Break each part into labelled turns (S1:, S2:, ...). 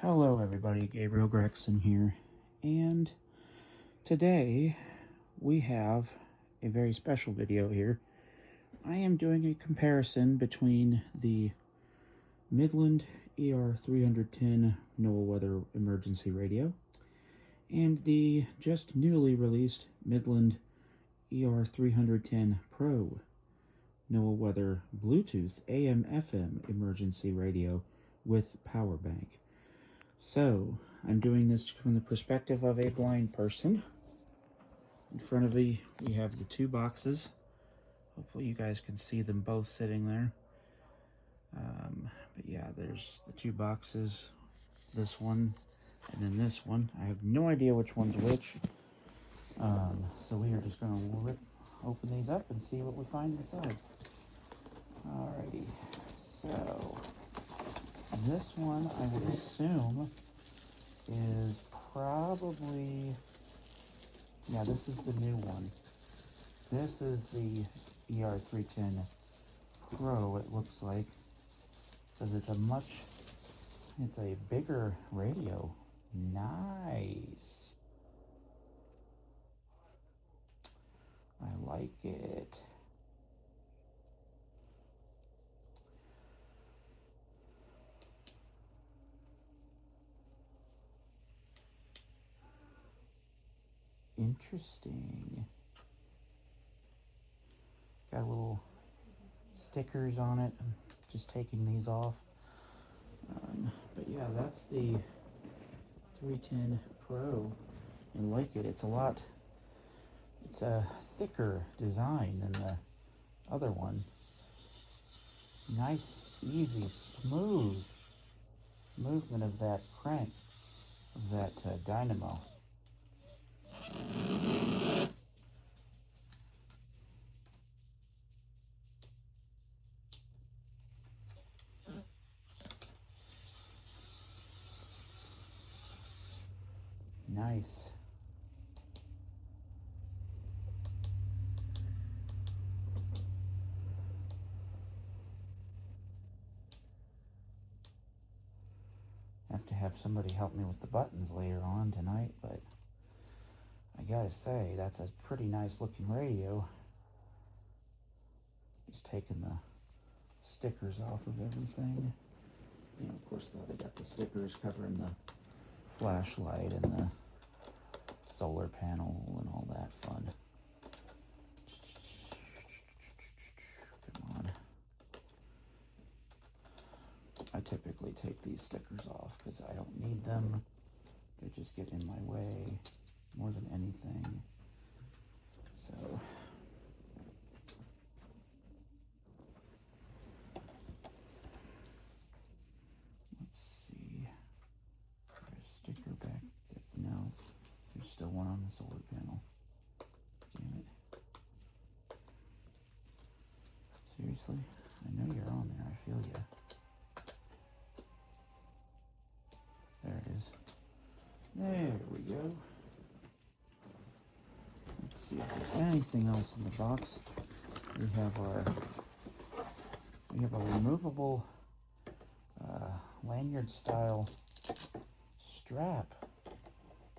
S1: Hello everybody, Gabriel Gregson here, and today we have a very special video here. I am doing a comparison between the Midland ER310 NOAA Weather Emergency Radio and the just newly released Midland ER310Pro NOAA Weather Bluetooth AM/FM Emergency Radio with power bank. So, I'm doing this from the perspective of a blind person. In front of me, we have the two boxes. Hopefully you guys can see them both sitting there. But yeah, there's the two boxes. This one, and then this one. I have no idea which one's which. So we are just going to open these up and see what we find inside. Alrighty, so this one, I would assume, is probably, yeah, this is the new one. This is the ER310 Pro, it looks like, because it's a bigger radio. Nice. I like it. Interesting. Got little stickers on it. I'm just taking these off. But yeah, that's the 310 Pro. I like it. It's a thicker design than the other one. Nice, easy, smooth movement of that crank, of that dynamo. Nice. I have to have somebody help me with the buttons later on tonight, but I gotta say, that's a pretty nice looking radio. Just taking the stickers off of everything. You know, of course, they got the stickers covering the flashlight and the solar panel and all that fun. Come on. I typically take these stickers off because I don't need them. They just get in my way more than anything. So, let's see. There's a sticker back there. No, there's still one on the solar panel. Damn it. Seriously? I know you're on there. I feel you. There it is. There we go. Let's see if there's anything else in the box. We have a removable lanyard style strap.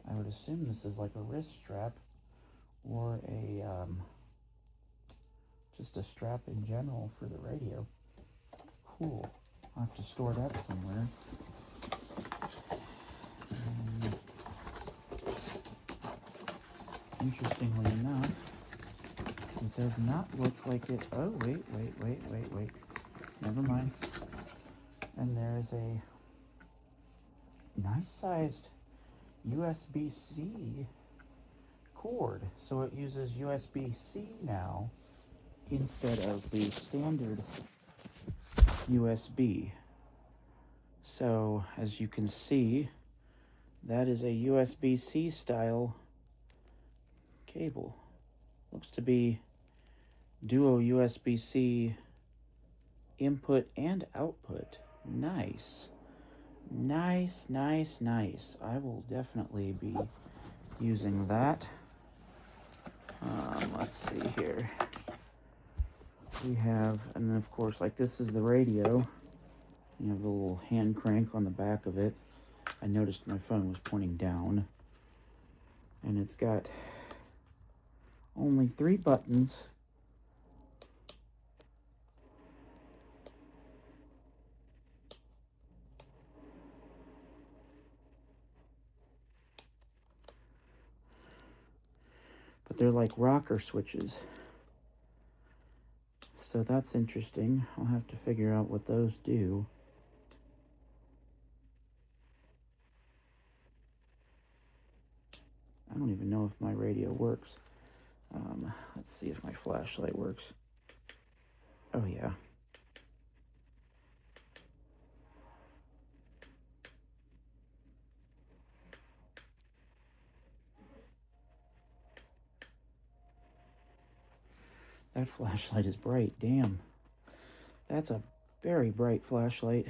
S1: I would assume this is like a wrist strap or a just a strap in general for the radio. Cool. I'll have to store that somewhere. Interestingly enough, it does not look like it. Oh, wait. Never mind. And there is a nice sized USB-C cord. So it uses USB-C now instead of the standard USB. So as you can see, that is a USB-C style cable. Looks to be duo USB-C input and output. Nice. Nice. I will definitely be using that. Let's see here. We have, and then of course, like this is the radio. You have a little hand crank on the back of it. I noticed my phone was pointing down. And it's got only 3 buttons. But they're like rocker switches. So that's interesting. I'll have to figure out what those do. I don't even know if my radio works. Let's see if my flashlight works. Oh yeah. That flashlight is bright, damn. That's a very bright flashlight.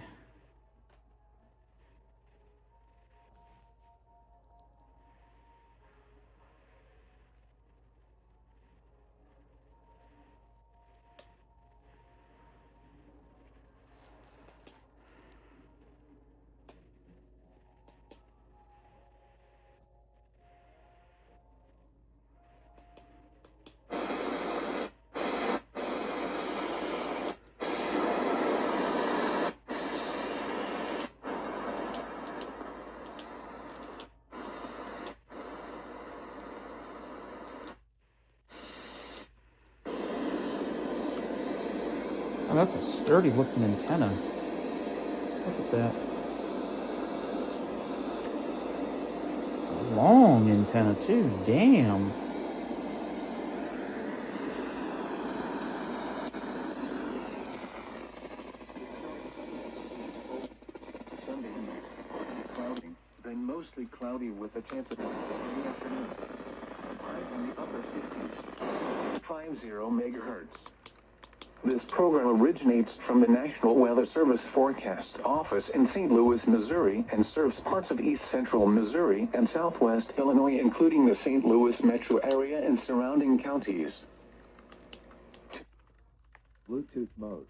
S1: Oh, that's a sturdy looking antenna. Look at that. It's a long antenna too, damn.
S2: Sunday, cloudy, then mostly cloudy with a chance of rain in the afternoon. Highs in the upper 50s. 50 megahertz. This program originates from the National Weather Service Forecast Office in St. Louis, Missouri, and serves parts of east central Missouri and southwest Illinois, including the St. Louis metro area and surrounding counties. Bluetooth mode.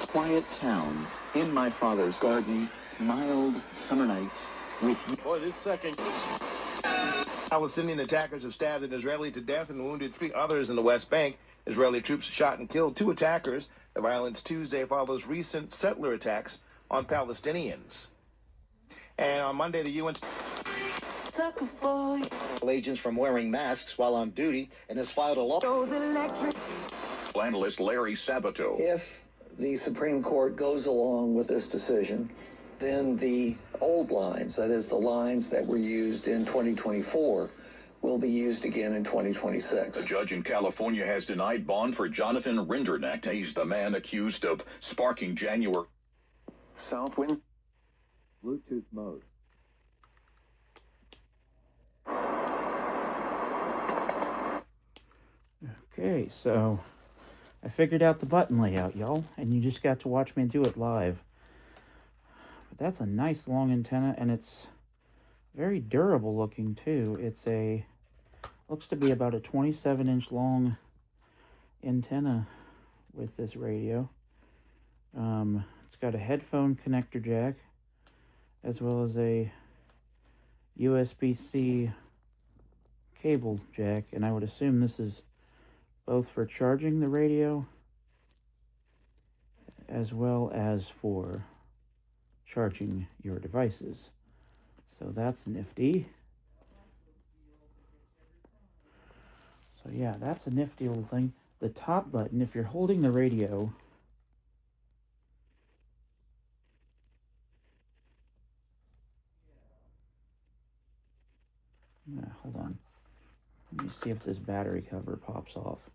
S3: Quiet town, in my father's garden, mild summer night with you.
S4: Boy, this second. Palestinian attackers have stabbed an Israeli to death and wounded 3 others in the West Bank. Israeli troops shot and killed 2 attackers. The violence Tuesday follows recent settler attacks on Palestinians. And on Monday, the UN...
S5: Agents from wearing masks while on duty and has filed a law.
S6: Analyst Larry Sabato.
S7: If the Supreme Court goes along with this decision, then the old lines, that is the lines that were used in 2024, will be used again in 2026.
S6: A judge in California has denied bond for Jonathan Rinderknecht. He's the man accused of sparking January.
S2: Southwind. Bluetooth mode.
S1: Okay, so I figured out the button layout, y'all, and you just got to watch me do it live. But that's a nice long antenna, and it's very durable looking too. It's a, looks to be about a 27-inch long antenna with this radio. It's got a headphone connector jack, as well as a USB-C cable jack, and I would assume this is both for charging the radio as well as for charging your devices. So that's nifty. So yeah, that's a nifty little thing. The top button, if you're holding the radio, hold on. Let me see if this battery cover pops off.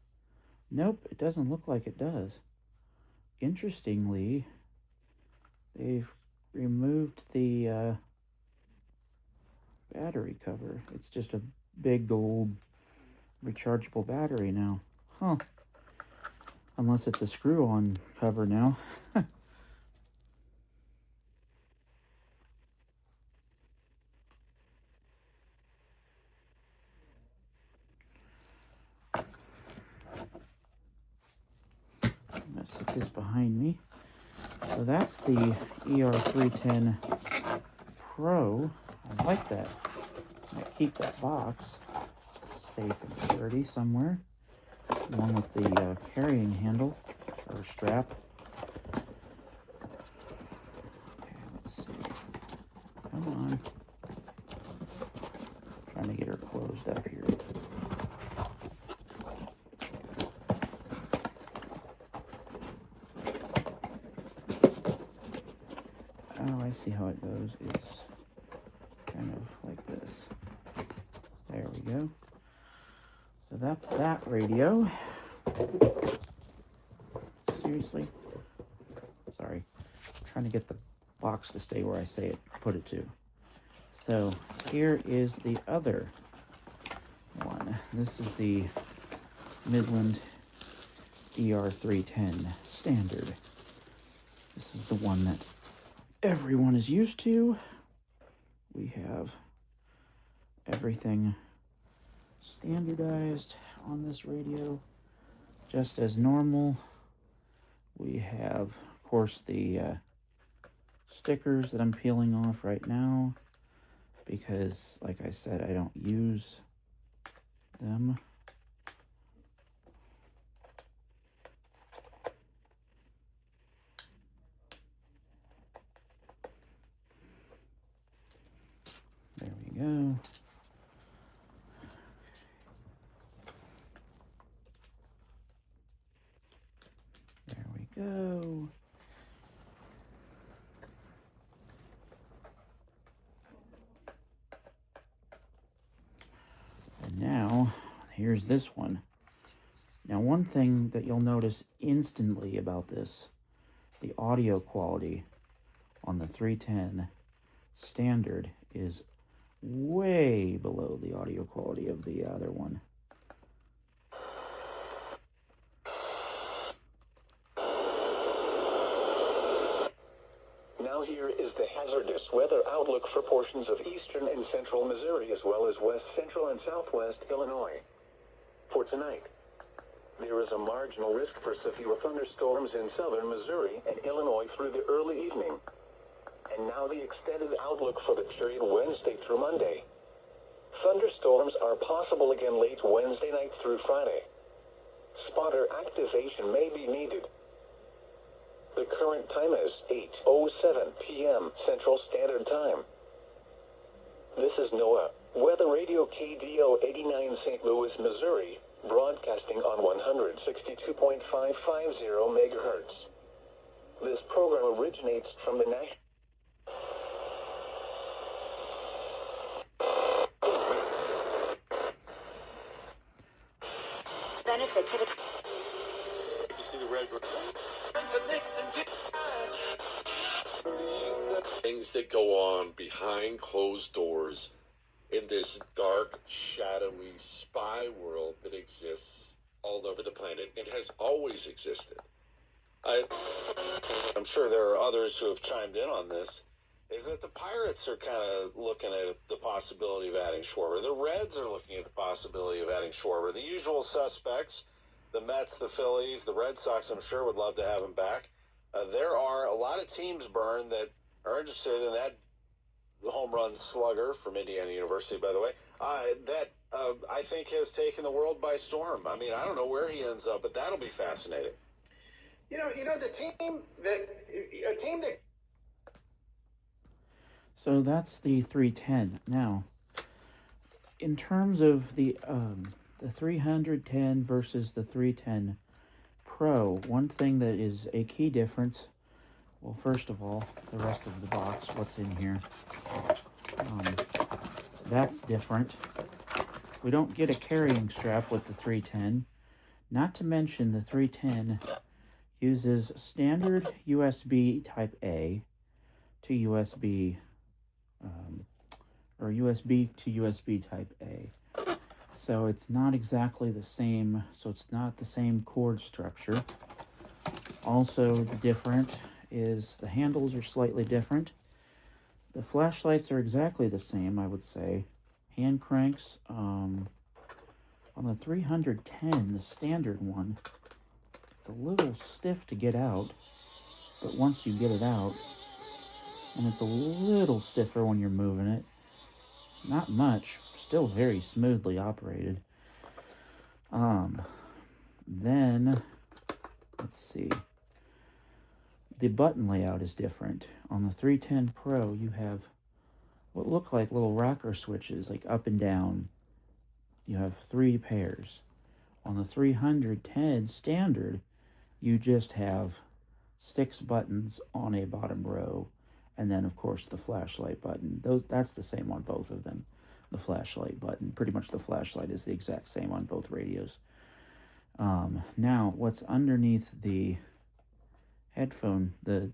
S1: Nope, it doesn't look like it does. Interestingly, they've removed the battery cover. It's just a big gold rechargeable battery now. Huh. Unless it's a screw-on cover now. gonna set this behind me. So that's the ER310 Pro. I like that. I keep that box safe and sturdy somewhere, along with the carrying handle or strap. Okay, let's see. Come on. Trying to get her closed up here. Oh, I see how it goes. It's kind of like this. There we go. So that's that radio. Seriously? Sorry. I'm trying to get the box to stay where I say it, put it to. So here is the other one. This is the Midland ER310 standard. This is the one that everyone is used to. We have everything standardized on this radio, just as normal. We have, of course, the stickers that I'm peeling off right now because, like I said, I don't use them. There we go. There we go. And now, here's this one. Now, one thing that you'll notice instantly about this, the audio quality on the 310 standard is way below the audio quality of the other one.
S2: Now here is the hazardous weather outlook for portions of eastern and central Missouri, as well as west central and southwest Illinois. For tonight, there is a marginal risk for severe thunderstorms in southern Missouri and Illinois through the early evening. And now the extended outlook for the period Wednesday through Monday. Thunderstorms are possible again late Wednesday night through Friday. Spotter activation may be needed. The current time is 8:07 p.m. Central Standard Time. This is NOAA, Weather Radio KDO 89 St. Louis, Missouri, broadcasting on 162.550 megahertz. This program originates from the national
S8: benefits of
S9: You see the red to listen to things that go on behind closed doors in this dark, shadowy spy world that exists all over the planet. It has always existed. I'm sure there are others who have chimed in on this, is that the Pirates are kind of looking at the possibility of adding Schwarber. The Reds are looking at the possibility of adding Schwarber. The usual suspects, the Mets, the Phillies, the Red Sox, I'm sure would love to have him back. There are a lot of teams, Byrne, that are interested in that home run slugger from Indiana University, by the way, that I think has taken the world by storm. I mean, I don't know where he ends up, but that'll be fascinating.
S4: You know, a team that.
S1: So that's the 310. Now, in terms of the 310 versus the 310 Pro, one thing that is a key difference, well, first of all, the rest of the box, what's in here, that's different. We don't get a carrying strap with the 310. Not to mention the 310 uses standard USB Type A to USB, or USB to USB Type A. So it's not exactly the same, so it's not the same cord structure. Also different is the handles are slightly different. The flashlights are exactly the same, I would say. Hand cranks, on the 310, the standard one, It's a little stiff to get out, but once you get it out, and it's a little stiffer when you're moving it, not much, still very smoothly operated. Then, let's see, the button layout is different. On the 310 Pro, you have what look like little rocker switches, like up and down. You have 3 pairs. On the 310 standard, you just have 6 buttons on a bottom row, and then of course the flashlight button. That's the same on both of them. The flashlight button, pretty much the flashlight is the exact same on both radios. Now, what's underneath the headphone, the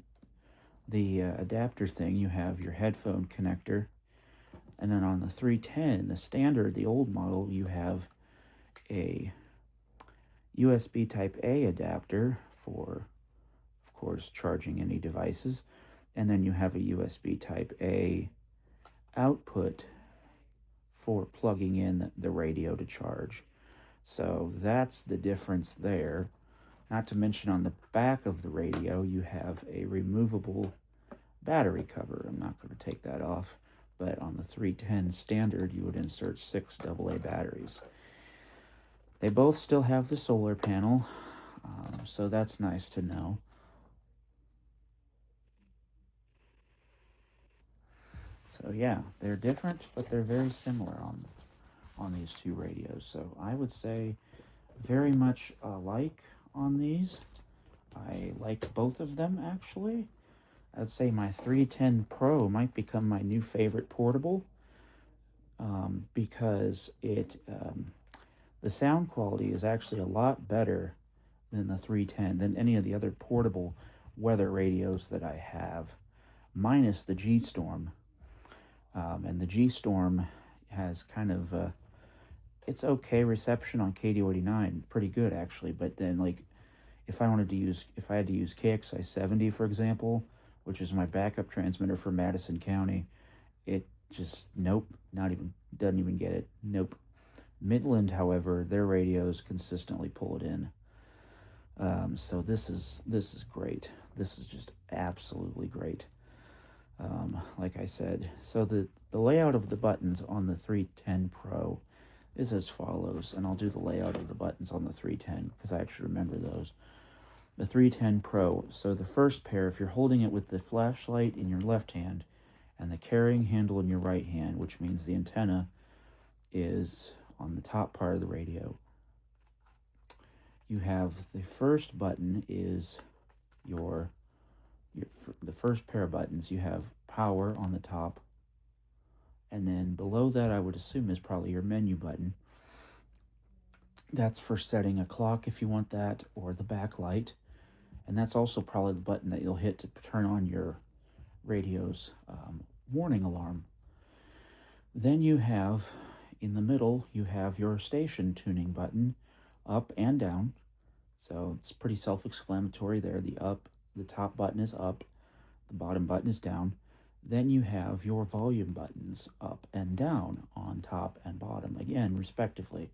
S1: adapter thing, you have your headphone connector, and then on the 310, the standard, the old model, you have a USB Type A adapter for, of course, charging any devices, and then you have a USB Type A output for plugging in the radio to charge. So that's the difference there. Not to mention on the back of the radio, you have a removable battery cover. I'm not going to take that off, but on the 310 standard, you would insert 6 AA batteries. They both still have the solar panel, so that's nice to know. So yeah, they're different, but they're very similar on these two radios. So I would say very much alike on these. I like both of them, actually. I'd say my 310 Pro might become my new favorite portable, because the sound quality is actually a lot better than the 310, than any of the other portable weather radios that I have, minus the G-Storm. And the G-Storm has kind of, it's okay reception on KD89, pretty good actually, but then like, if I had to use KXI 70, for example, which is my backup transmitter for Madison County, it just, nope, doesn't even get it, nope. Midland, however, their radios consistently pull it in. So this is great. This is just absolutely great. Like I said, so the layout of the buttons on the 310 Pro is as follows, and I'll do the layout of the buttons on the 310 because I actually remember those. The 310 Pro, so the first pair, if you're holding it with the flashlight in your left hand and the carrying handle in your right hand, which means the antenna is on the top part of the radio, you have the first button is the first pair of buttons. You have power on the top, and then below that I would assume is probably your menu button. That's for setting a clock if you want that, or the backlight, and that's also probably the button that you'll hit to turn on your radio's warning alarm. Then you have, in the middle, you have your station tuning button, up and down. So it's pretty self-explanatory there. The top button is up, the bottom button is down. Then you have your volume buttons up and down on top and bottom, again, respectively.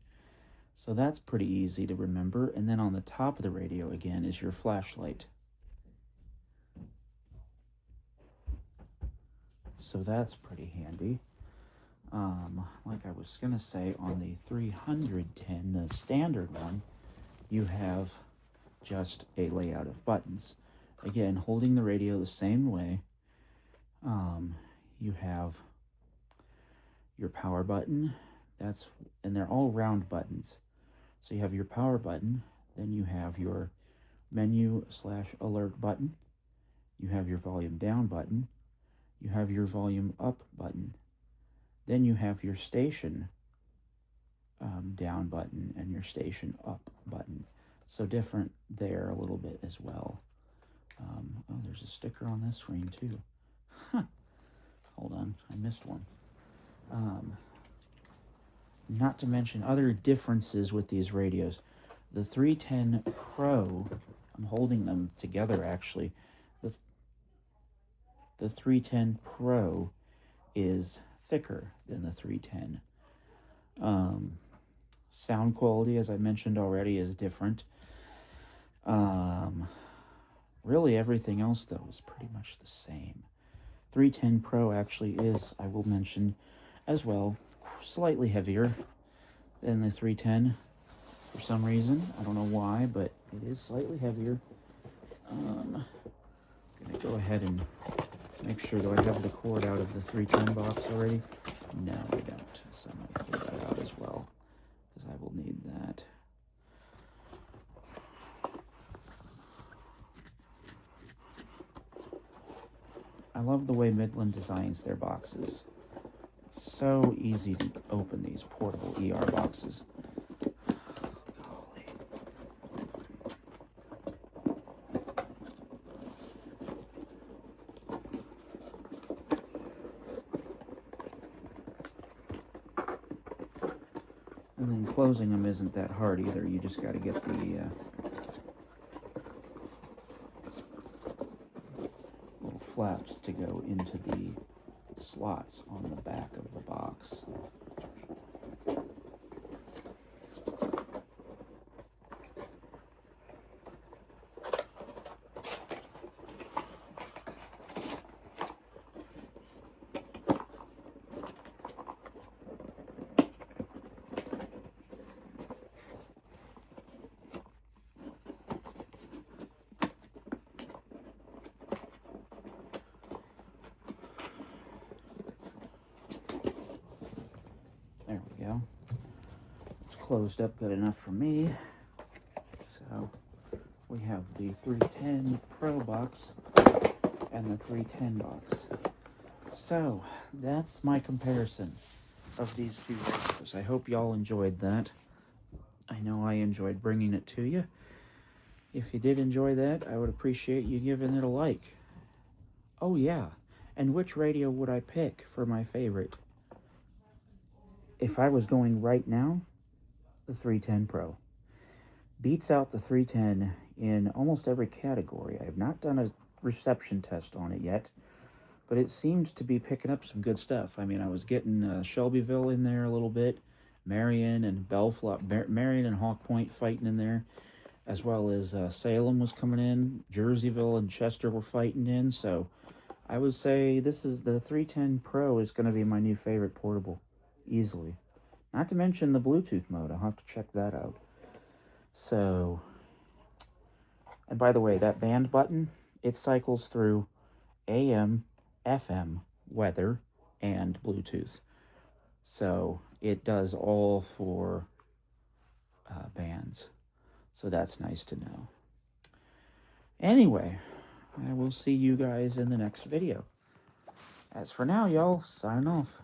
S1: So that's pretty easy to remember. And then on the top of the radio, again, is your flashlight. So that's pretty handy. Like I was going to say, on the 310, the standard one, you have just a layout of buttons. Again, holding the radio the same way, you have your power button, and they're all round buttons. So you have your power button, then you have your menu/alert button, you have your volume down button, you have your volume up button, then you have your station down button and your station up button. So different there a little bit as well. Oh, there's a sticker on this screen too. Huh. Hold on, I missed one. Not to mention other differences with these radios. The 310 Pro, I'm holding them together actually. The 310 Pro is thicker than the 310. Sound quality, as I mentioned already, is different. Really everything else, though, is pretty much the same. 310 Pro actually is, I will mention, as well, slightly heavier than the 310 for some reason. I don't know why, but it is slightly heavier. I'm gonna go ahead and make sure, do I have the cord out of the 310 box already? No, I don't. So I'm gonna pull that out as well, because I will need that. I love the way Midland designs their boxes. It's so easy to open these portable ER boxes. Golly. And then closing them isn't that hard either. You just got to get the little flaps to go into the slots on the back of the box. There we go. It's closed up good enough for me. So we have the 310 Pro box and the 310 box. So that's my comparison of these two radios. I hope y'all enjoyed that. I know I enjoyed bringing it to you. If you did enjoy that, I would appreciate you giving it a like. Oh yeah, and which radio would I pick for my favorite? If I was going right now, the 310 Pro. Beats out the 310 in almost every category. I have not done a reception test on it yet, but it seems to be picking up some good stuff. I mean, I was getting Shelbyville in there a little bit, Marion and Marion and Hawk Point fighting in there, as well as Salem was coming in, Jerseyville and Chester were fighting in, so I would say this is the 310 Pro is going to be my new favorite portable, easily. Not to mention the Bluetooth mode. I'll have to check that out. So, and by the way, that band button, it cycles through AM, FM, weather, and Bluetooth. So it does all four bands. So that's nice to know. Anyway, I will see you guys in the next video. As for now, y'all, sign off.